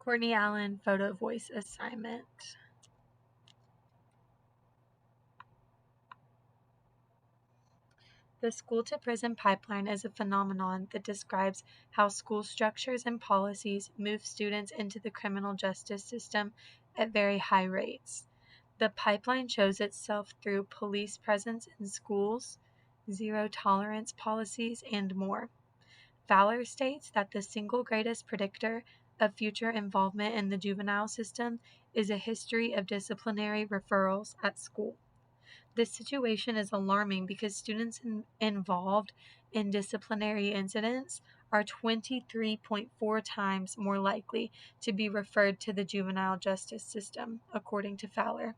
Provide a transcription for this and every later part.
Courtney Allen photo voice assignment. The school-to-prison pipeline is a phenomenon that describes how school structures and policies move students into the criminal justice system at very high rates. The pipeline shows itself through police presence in schools, zero-tolerance policies, and more. Fowler states that the single greatest predictor of future involvement in the juvenile system is a history of disciplinary referrals at school. This situation is alarming because students involved in disciplinary incidents are 23.4 times more likely to be referred to the juvenile justice system, according to Fowler.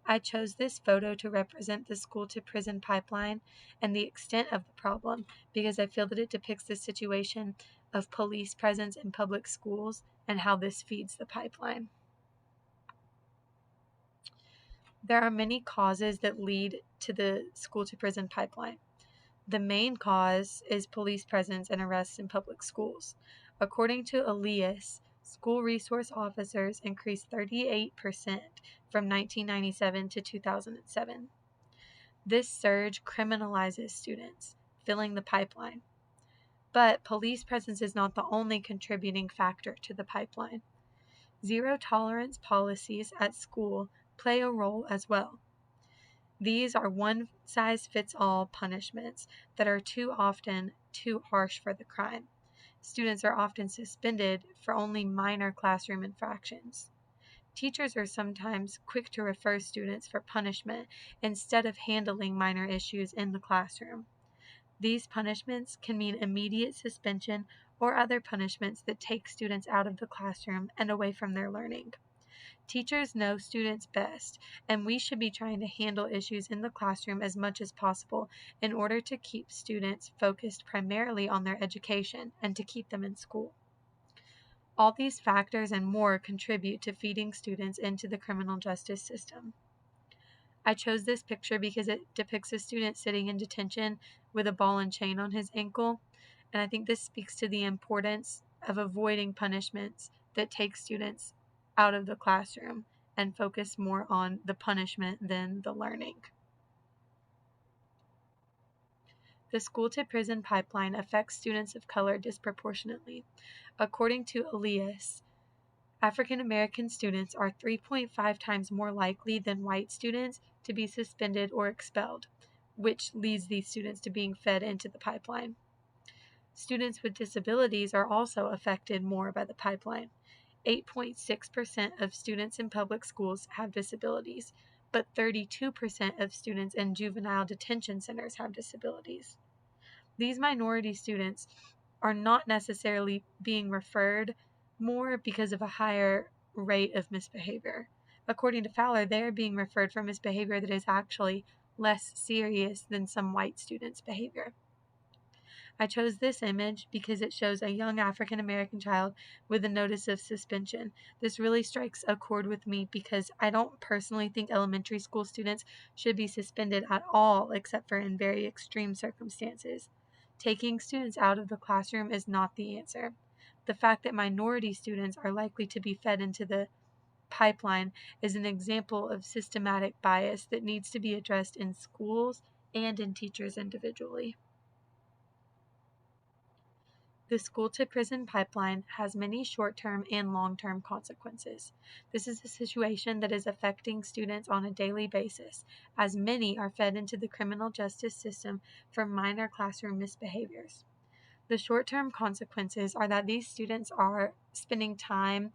I chose this photo to represent the school-to-prison pipeline and the extent of the problem because I feel that it depicts the situation of police presence in public schools and how this feeds the pipeline. There are many causes that lead to the school-to-prison pipeline. The main cause is police presence and arrests in public schools. According to Elias, school resource officers increased 38% from 1997 to 2007. This surge criminalizes students, filling the pipeline. But police presence is not the only contributing factor to the pipeline. Zero-tolerance policies at school play a role as well. These are one-size-fits-all punishments that are too often too harsh for the crime. Students are often suspended for only minor classroom infractions. Teachers are sometimes quick to refer students for punishment instead of handling minor issues in the classroom. These punishments can mean immediate suspension or other punishments that take students out of the classroom and away from their learning. Teachers know students best, and we should be trying to handle issues in the classroom as much as possible in order to keep students focused primarily on their education and to keep them in school. All these factors and more contribute to feeding students into the criminal justice system. I chose this picture because it depicts a student sitting in detention with a ball and chain on his ankle, and I think this speaks to the importance of avoiding punishments that take students out of the classroom and focus more on the punishment than the learning. The school-to-prison pipeline affects students of color disproportionately. According to Elias, African American students are 3.5 times more likely than white students to be suspended or expelled, which leads these students to being fed into the pipeline. Students with disabilities are also affected more by the pipeline. 8.6% of students in public schools have disabilities, but 32% of students in juvenile detention centers have disabilities. These minority students are not necessarily being referred more because of a higher rate of misbehavior. According to Fowler, they are being referred for misbehavior that is actually less serious than some white students' behavior. I chose this image because it shows a young African American child with a notice of suspension. This really strikes a chord with me because I don't personally think elementary school students should be suspended at all except for in very extreme circumstances. Taking students out of the classroom is not the answer. The fact that minority students are likely to be fed into the pipeline is an example of systematic bias that needs to be addressed in schools and in teachers individually. The school-to-prison pipeline has many short-term and long-term consequences. This is a situation that is affecting students on a daily basis, as many are fed into the criminal justice system for minor classroom misbehaviors. The short-term consequences are that these students are spending time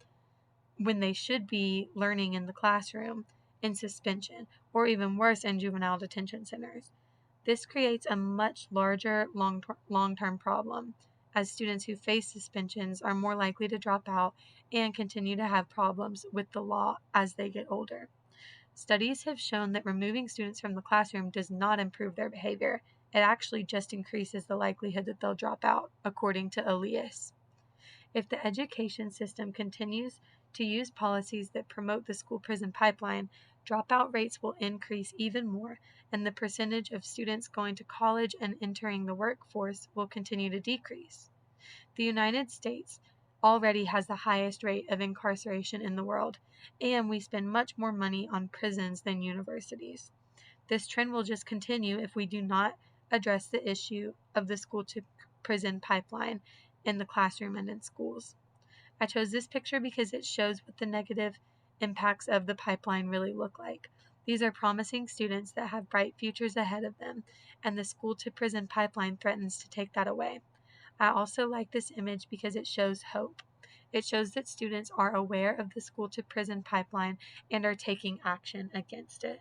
when they should be learning in the classroom in suspension, or even worse, in juvenile detention centers. This creates a much larger long-term problem, as students who face suspensions are more likely to drop out and continue to have problems with the law as they get older. Studies have shown that removing students from the classroom does not improve their behavior. It actually just increases the likelihood that they'll drop out, according to Elias. If the education system continues to use policies that promote the school-prison pipeline, dropout rates will increase even more, and the percentage of students going to college and entering the workforce will continue to decrease. The United States already has the highest rate of incarceration in the world, and we spend much more money on prisons than universities. This trend will just continue if we do not address the issue of the school to prison pipeline in the classroom and in schools. I chose this picture because it shows what the negative impacts of the pipeline really look like. These are promising students that have bright futures ahead of them, and the school to prison pipeline threatens to take that away. I also like this image because it shows hope. It shows that students are aware of the school to prison pipeline and are taking action against it.